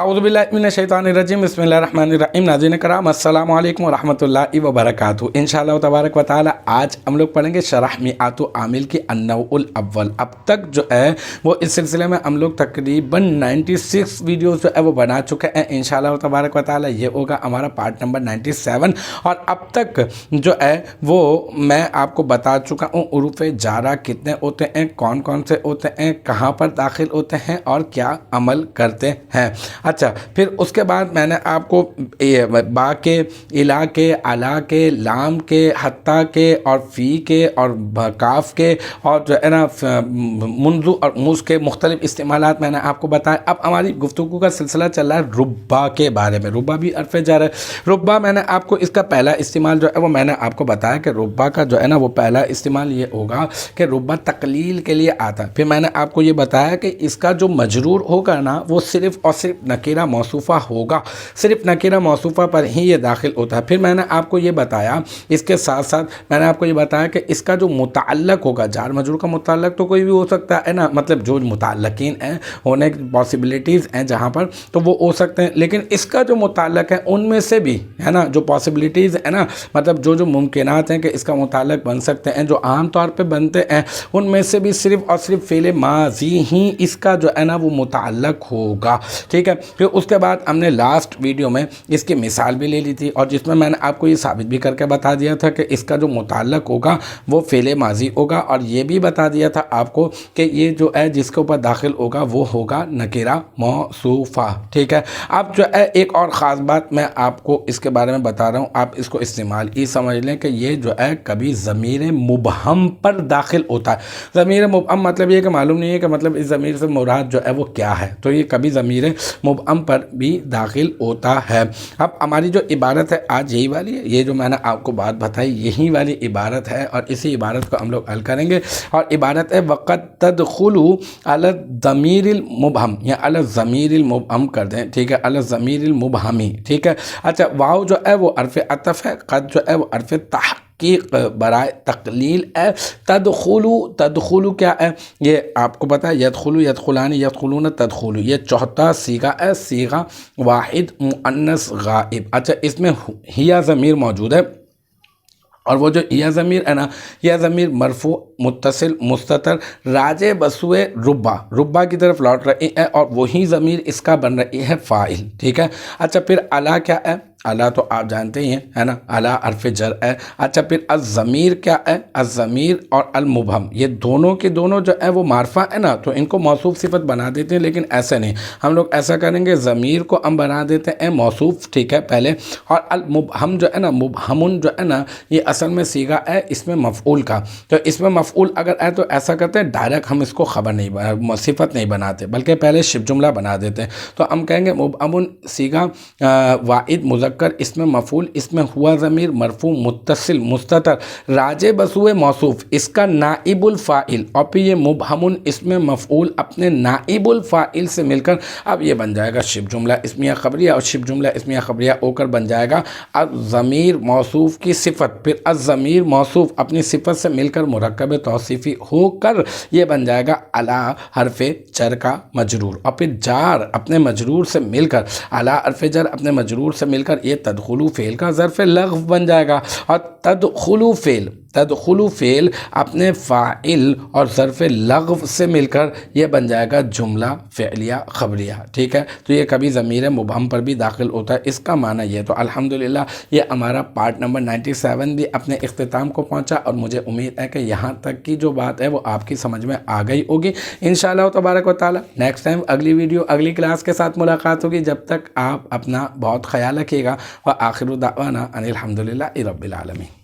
अऊज़ुबिल्लाहि मिनश्शैतानिर्रजीम बिस्मिल्लाहिर्रहमानिर्रहीम। नाज़रीन कराम अस्सलामु अलैकुम वरहमतुल्लाहि वबरकातुहू। इंशाअल्लाह तबारक व तआला आज हम लोग पढ़ेंगे शरह मिआतु आमिल की अन्नौउल अव्वल। अब तक जो है वो इस सिलसिले में हम लोग तकरीबन 96 वीडियोस जो है वो बना चुके हैं। इंशाअल्लाह तबारक व तआला ये होगा हमारा पार्ट नंबर 97। और अब तक जो है वो मैं आपको बता चुका हूँ उरूफ़ जारा कितने होते हैं, कौन कौन से होते हैं, कहाँ पर दाखिल होते हैं और क्या अमल करते हैं। अच्छा, फिर उसके बाद मैंने आपको बा के, इला के, अला के, लाम के, हत्ता के और फ़ी के और काफ के और जो है ना मुंजु और मुस के मुख्तलिफ इस्तेमालात मैंने आपको बताया। अब हमारी गुफ्तगू का सिलसिला चल रहा है रुब्बा के बारे में। रुब्बा भी अर्फ़ जार है। रुब्बा मैंने आपको इसका पहला इस्तेमाल जो है वो मैंने आपको बताया कि रुब्बा का जो है ना वो पहला इस्तेमाल ये होगा कि रुब्बा तकलील के लिए आता है। फिर मैंने आपको ये बताया कि इसका जो मजरूर होगा ना वो सिर्फ़ और सिर्फ नकीरा मौसूफ़ा होगा, सिर्फ नकीरा मौसूफ़ा पर ही ये दाखिल होता है। फिर मैंने आपको ये बताया, इसके साथ साथ मैंने आपको ये बताया कि इसका जो मुताल्लक़ होगा, जार मजरूर का मुताल्लक़ तो कोई भी हो सकता है ना, मतलब जो मुताल्लक़ीन हैं होने की पॉसिबिलिटीज़ हैं जहाँ पर तो वो हो सकते हैं, लेकिन इसका जो मुताल्लक़ है उनमें से भी है ना जो पॉसिबिलिटीज़ है ना, मतलब जो मुमकिनात हैं कि इसका मुताल्लक़ बन सकते हैं, जो आम तौर पर बनते हैं उनमें से भी सिर्फ़ और सिर्फ फ़ेल माज़ी ही इसका जो है ना वो मुताल्लक़ होगा। ठीक है। फिर उसके बाद हमने लास्ट वीडियो में इसकी मिसाल भी ले ली थी और जिसमें मैंने आपको ये साबित भी करके बता दिया था कि इसका जो मुताल्लक़ होगा वो फ़ेल माज़ी होगा, और ये भी बता दिया था आपको कि ये जो है जिसके ऊपर दाखिल होगा वो होगा नकीरा मौसूफ़ा। ठीक है। अब जो है एक और ख़ास बात मैं आपको इसके बारे में बता रहा हूँ, आप इसको इस्तेमाल ही समझ लें कि ये जो है कभी ज़मीर मुबहम पर दाखिल होता है। ज़मीर मुबहम मतलब ये कि मालूम नहीं है कि मतलब इस ज़मीर से मुराद जो है वो क्या है, तो ये कभी ज़मीर मुबहम पर भी दाखिल होता है। अब हमारी जो इबारत है आज यही वाली है, ये जो मैंने आपको बात बताई यही वाली इबारत है और इसी इबारत को हम लोग हल करेंगे। और इबारत है वक़द तदखुलु अला ज़मीरिल मुबहम या अला ज़मीरिल मुबहम कर दें। ठीक है, अला ज़मीरिल मुबहमी। ठीक है। अच्छा, वाव जो है वो अर्फ़ अतफ़ है, क़द जो है वो अर्फ़ तहक़ीक़ बराए तक़लील है। तदखुलु क्या है ये आपको पता है, यदखुलु, यदखुलानी, यदखुलून, तदखुलु, ये चौथा सीगा है, सीगा वाहिद मुअन्नस गाइब। अच्छा, इसमें हिया ज़मीर मौजूद है और वो जो यह ज़मीर है ना, यह ज़मीर मरफू मुत्तसिल मुस्ततर राजे बसुए रुब्बा की तरफ लौट रही है और वही ज़मीर इसका बन रही है फ़ाइल। ठीक है। अच्छा, फिर अला क्या है, अला तो आप जानते ही हैं है ना, अला अर्फ़ जर है। अच्छा, फिर अज़मीर क्या है, अज़मीर और अल मुबहम ये दोनों के दोनों जो है वो मारफा है ना, तो इनको मौसूफ़ सिफ़त बना देते हैं, लेकिन ऐसे नहीं, हम लोग ऐसा करेंगे ज़मीर को हम बना देते हैं मौसूफ़। ठीक है पहले, और अल मुबहम जो है ना, मुबहमुन जो है ना ये असल में सीगा है इसमें मफ़ऊल का, तो इसमें मफ़ऊल अगर है तो ऐसा करते हैं डायरेक्ट हम इसको ख़बर नहीं सिफ़त नहीं बनाते बल्कि पहले शिब जुमला बना देते हैं। तो हम कहेंगे मुबहमुन सीगा वाहिद मुज़क्कर इसमें मफ़ऊल, इसमें हुआ ज़मीर मरफू मुत्तसिल मुस्ततर राजे बसुए मौसूफ़ इसका नाइबुल फ़ाइल, और फिर ये मुबहमुन इसमें मफ़ऊल अपने नाइबुल फ़ाइल से मिलकर अब ये बन जाएगा शिब जुमला इस्मिया ख़बरिया, और शिब जुमला इस्मिया ख़बरिया होकर बन जाएगा अज़मीर मौसूफ़ की सिफ़त, फिर अज़मीर मौसूफ़ अपनी सिफ़त से मिलकर मुरक्कब तौसीफ़ी होकर ये बन जाएगा अला हरफ़ जर का मजरूर, और फिर जार अपने मजरूर से मिलकर अला हरफ़ जर अपने मजरूर से मिलकर ये तदखुलु फ़ेल का ज़र्फ़ लग़्व बन जाएगा, और तदखुलु फ़ेल अपने फ़ाइल और ज़र्फ़ लग़्व से मिलकर ये बन जाएगा जुमला फ़िअलिया ख़बरिया। ठीक है। तो ये कभी ज़मीर मुबहम पर भी दाखिल होता है, इसका माना ये। तो अल्हम्दुलिल्लाह ये हमारा पार्ट नंबर 97 भी अपने इख्तिताम को पहुंचा और मुझे उम्मीद है कि यहाँ तक की जो बात है वो आपकी समझ में आ गई होगी। इंशाअल्लाह तबारक व तआला नेक्स्ट टाइम अगली वीडियो अगली क्लास के साथ मुलाकात होगी। जब तक आप अपना बहुत ख्याल रखिएगा। व आखिरु दावाना अनिल हम्दुलिल्लाहि रब्बिल आलमीन।